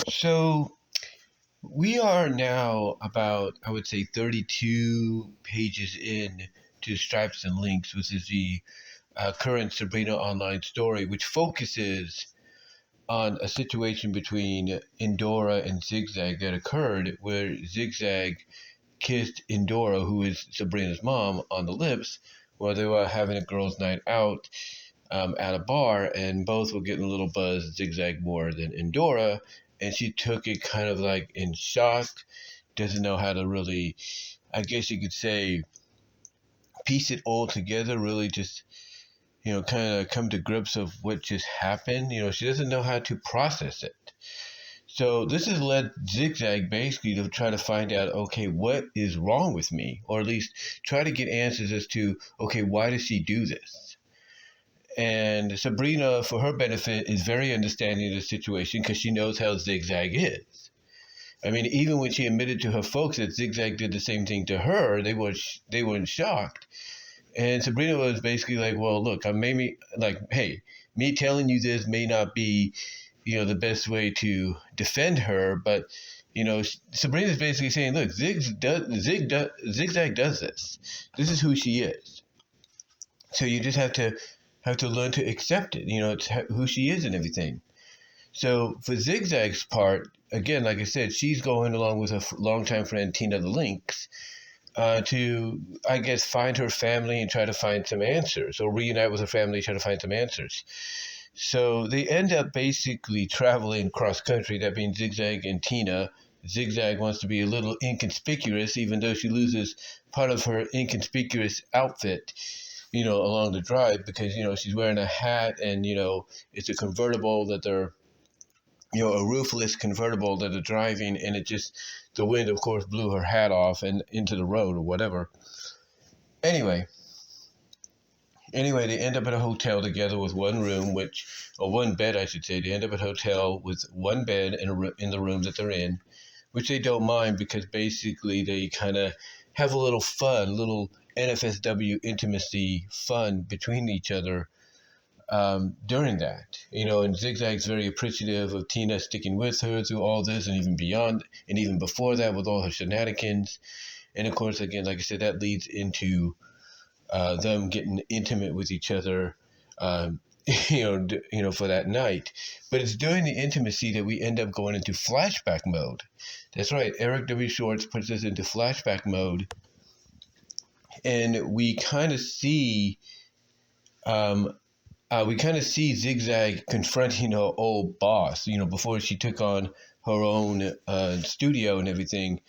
So we are now about, I would say, 32 pages in to Stripes and Links, which is the current Sabrina online story, which focuses on a situation between Endora and Zig Zag that occurred where Zig Zag kissed Endora, who is Sabrina's mom, on the lips while they were having a girls' night out at a bar, and both were getting a little buzzed, Zig Zag more than Endora, and she took it kind of like in shock, doesn't know how to really, I guess you could say, piece it all together, really just, kind of come to grips of what just happened. She doesn't know how to process it. So this has led Zig Zag basically to try to find out, okay, what is wrong with me? Or at least try to get answers as to, okay, why does she do this? And Sabrina, for her benefit, is very understanding of the situation because she knows how Zig Zag is. I mean, even when she admitted to her folks that Zig Zag did the same thing to her, they weren't shocked. And Sabrina was basically like, "Well, look, I maybe like, hey, me telling you this may not be, the best way to defend her, but Sabrina's basically saying, look, Zig Zag does this. This is who she is. So you just have to learn to accept it. It's who she is and everything." So for Zig Zag's part, again, like I said, she's going along with her longtime friend Tina the Lynx to, I guess, find her family and try to find some answers, or reunite with her family, try to find some answers. So they end up basically traveling cross country, that being Zig Zag and Tina. Zig Zag wants to be a little inconspicuous, even though she loses part of her inconspicuous outfit, along the drive because, she's wearing a hat and, it's a convertible that they're, a roofless convertible that they're driving, and the wind, of course, blew her hat off and into the road or whatever. Anyway, they end up at a hotel together with one room, or one bed, I should say. They end up at a hotel with one bed in the room that they're in, which they don't mind because basically they kind of have a little fun, little NFSW intimacy fun between each other during that. And Zig Zag's very appreciative of Tina sticking with her through all this and even beyond, and even before that with all her shenanigans. And of course, again, like I said, that leads into them getting intimate with each other, for that night. But it's during the intimacy that we end up going into flashback mode. That's right, Eric W. Schwartz puts us into flashback mode, and we kind of see, Zig Zag confronting her old boss. Before she took on her own studio and everything,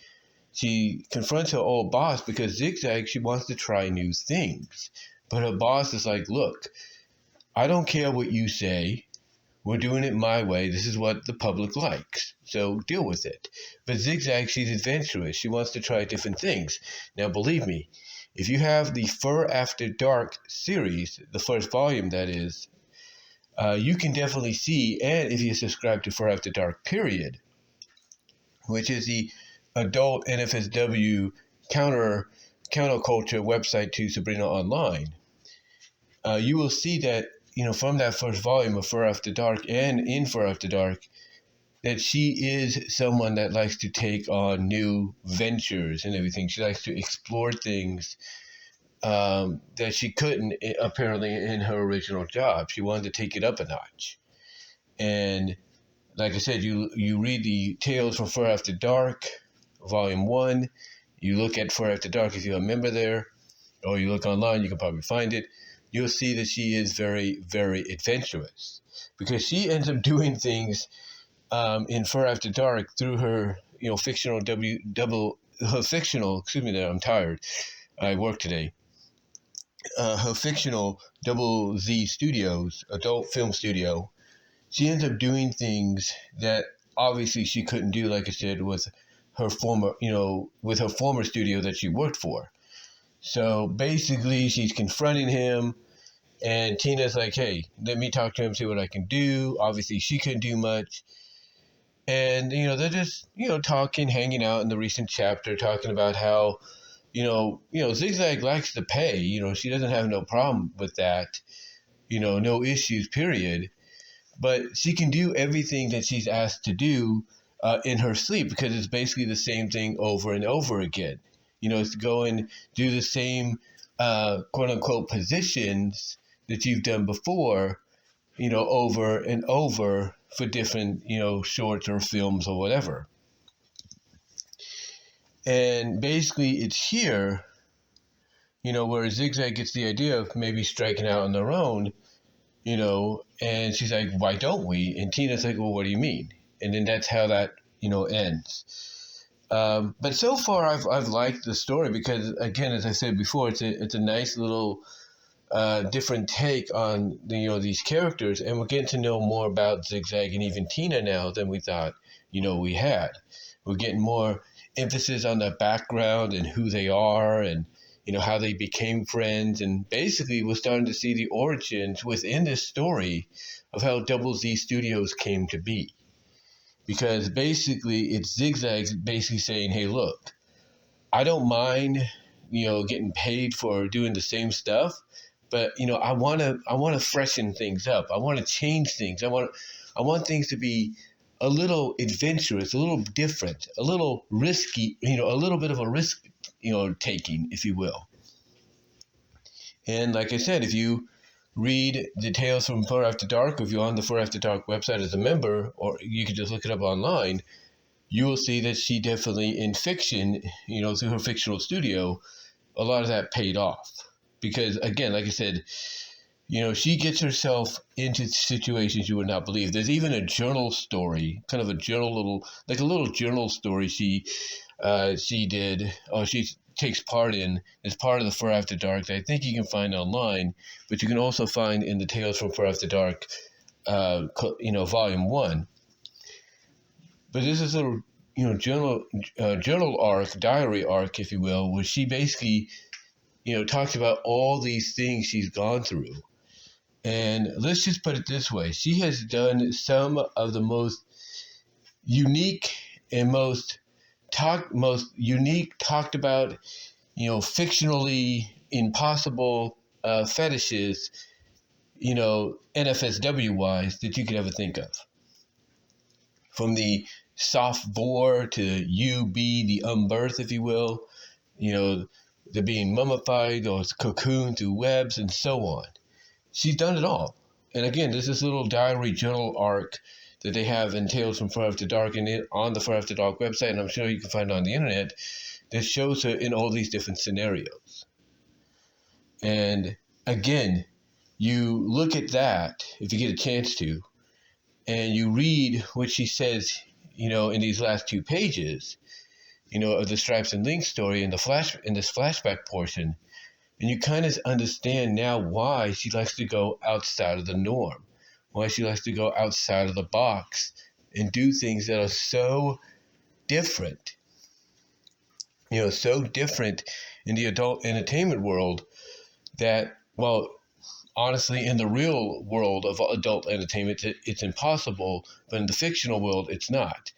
she confronts her old boss because Zig Zag, she wants to try new things. But her boss is like, look, I don't care what you say. We're doing it my way. This is what the public likes. So deal with it. But Zig Zag, she's adventurous. She wants to try different things. Now, believe me, if you have the Fur After Dark series, the first volume that is, you can definitely see, and if you subscribe to Fur After Dark, period, which is the adult NFSW counterculture website to Sabrina Online, you will see that, from that first volume of Fur After Dark and in Fur After Dark, that she is someone that likes to take on new ventures and everything. She likes to explore things that she couldn't, apparently, in her original job. She wanted to take it up a notch. And like I said, you read the Tales from Fur After Dark, Volume 1. You look at Fur After Dark if you're a member there, or you look online, you can probably find it. You'll see that she is very, very adventurous because she ends up doing things in Fur After Dark through her, fictional I'm tired. I work today. Her fictional Double Z Studios, adult film studio, she ends up doing things that obviously she couldn't do, like I said, with her former studio that she worked for. So basically, she's confronting him, and Tina's like, hey, let me talk to him, see what I can do. Obviously, she couldn't do much. And, they're just, talking, hanging out in the recent chapter, talking about how, Zig Zag likes to pay. She doesn't have no problem with that. No issues, period. but she can do everything that she's asked to do in her sleep, because it's basically the same thing over and over again. It's to go and do the same quote unquote positions that you've done before, over and over for different, shorts or films or whatever. And basically it's here, where Zig Zag gets the idea of maybe striking out on their own, and she's like, why don't we? And Tina's like, well, what do you mean? And then that's how that, ends. But so far I've liked the story because, again, as I said before, it's a nice little different take on these characters, and we're getting to know more about Zig Zag and even Tina now than we thought we had. We're getting more emphasis on the background and who they are, and how they became friends, and basically we're starting to see the origins within this story of how Double Z Studios came to be. Because basically it's Zig Zag basically saying, hey, look, I don't mind getting paid for doing the same stuff, but I want to freshen things up. I want to change things. I want things to be a little adventurous, a little different, a little risky, a little bit of a risk, taking, if you will. And like I said, if you read the Tales from Fur After Dark, if you're on the Fur After Dark website as a member, or you could just look it up online, you will see that she definitely, in fiction, through her fictional studio, a lot of that paid off. Because, again, like I said, she gets herself into situations you would not believe. There's even a journal story, kind of a little journal story she did, or she takes part in as part of the Fur After Dark that I think you can find online, but you can also find in the Tales from Fur After Dark, Volume 1. But this is a little, journal arc, diary arc, if you will, where she basically, talks about all these things she's gone through. And let's just put it this way. She has done some of the most unique and most talked about, fictionally impossible fetishes, NFSW wise, that you could ever think of. From the soft vor to UB, the unbirth, if you will, the being mummified or cocooned through webs and so on. She's done it all. And again, there's this little diary journal arc that they have in Tales from Far After Dark and on the Far After Dark website, and I'm sure you can find it on the internet, that shows her in all these different scenarios. And again, you look at that, if you get a chance to, and you read what she says, in these last 2 pages, of the Stripes and Links story in this flashback portion, and you kind of understand now why she likes to go outside of the norm, why she likes to go outside of the box and do things that are so different, so different in the adult entertainment world that, well, honestly, in the real world of adult entertainment, it's impossible, but in the fictional world, it's not.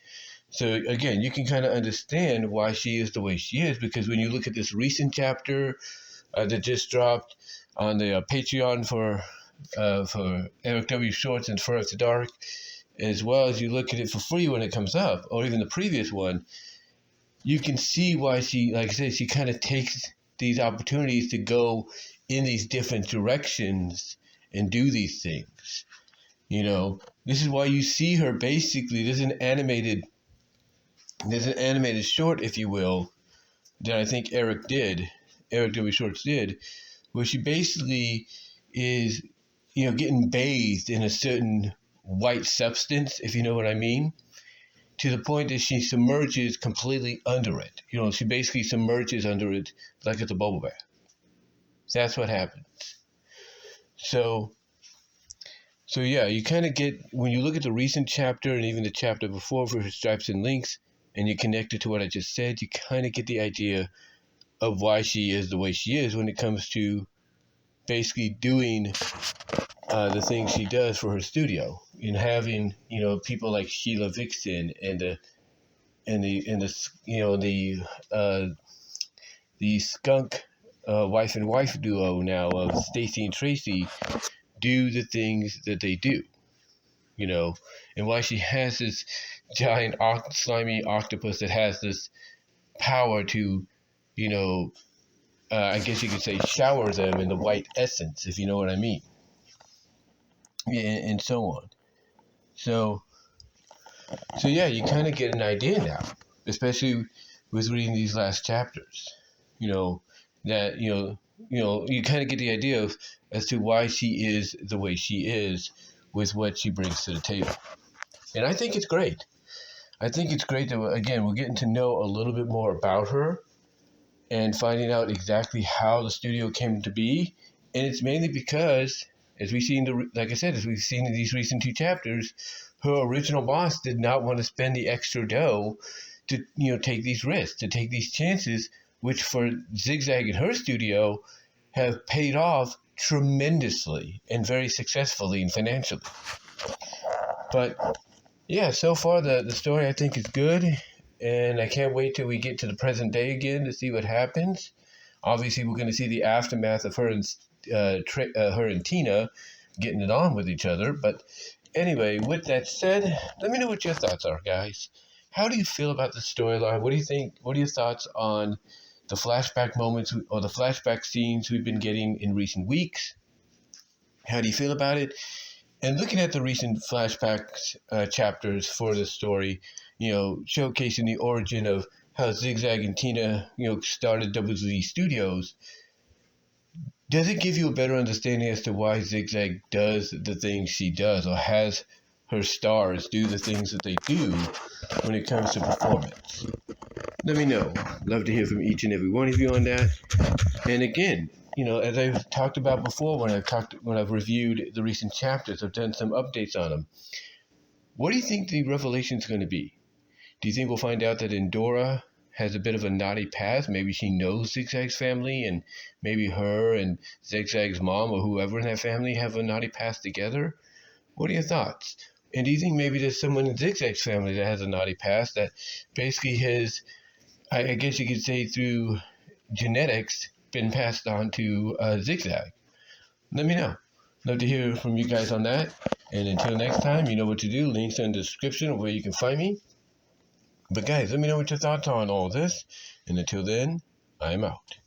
So again, you can kind of understand why she is the way she is, because when you look at this recent chapter that just dropped on the Patreon for Eric W. Shorts and Fur After Dark, as well as you look at it for free when it comes up, or even the previous one, you can see why she, like I said, she kind of takes these opportunities to go in these different directions and do these things. This is why you see her basically, there's an animated short, if you will, that I think Eric W. Shorts did, where she basically is, getting bathed in a certain white substance, if you know what I mean, to the point that she submerges completely under it. She basically submerges under it like it's a bubble bath. That's what happens. So yeah, you kind of get, when you look at the recent chapter and even the chapter before for her Stripes and Links, and you connect it to what I just said, you kind of get the idea of why she is the way she is when it comes to basically doing the things she does for her studio, and having people like Sheila Vixen and the skunk wife and wife duo now of Stacy and Tracy do the things that they do. and why she has this giant slimy octopus that has this power to, you know, I guess you could say shower them in the white essence, if you know what I mean, and so on. So, yeah, you kind of get an idea now, especially with reading these last chapters. That you kind of get the idea of as to why she is the way she is with what she brings to the table, and I think it's great. I think it's great that again we're getting to know a little bit more about her and finding out exactly how the studio came to be, and it's mainly because, as we see as we've seen in these recent 2 chapters, her original boss did not want to spend the extra dough to take these risks, to take these chances, which for Zig Zag and her studio have paid off tremendously and very successfully and financially. But yeah, so far the story I think is good, and I can't wait till we get to the present day again to see what happens. Obviously, we're going to see the aftermath of her and Tina getting it on with each other. But anyway, with that said, let me know what your thoughts are, guys. How do you feel about the storyline? What do you think? What are your thoughts on the flashback moments or the flashback scenes we've been getting in recent weeks? How do you feel about it? And looking at the recent flashback chapters for the story, showcasing the origin of how Zig Zag and Tina, started WZ Studios, does it give you a better understanding as to why Zig Zag does the things she does, or has her stars do the things that they do when it comes to performance? Let me know. Love to hear from each and every one of you on that. And again, as I've talked about before, when I've reviewed the recent chapters, I've done some updates on them. What do you think the revelation is going to be? Do you think we'll find out that Endora has a bit of a naughty past? Maybe she knows Zig Zag's family, and maybe her and Zig Zag's mom or whoever in that family have a naughty past together? What are your thoughts? And do you think maybe there's someone in Zig Zag's family that has a naughty past that basically has, I guess you could say through genetics, been passed on to Zig Zag? Let me know. Love to hear from you guys on that. And until next time, you know what to do. Links in the description of where you can find me. But guys, let me know what your thoughts are on all this. And until then, I'm out.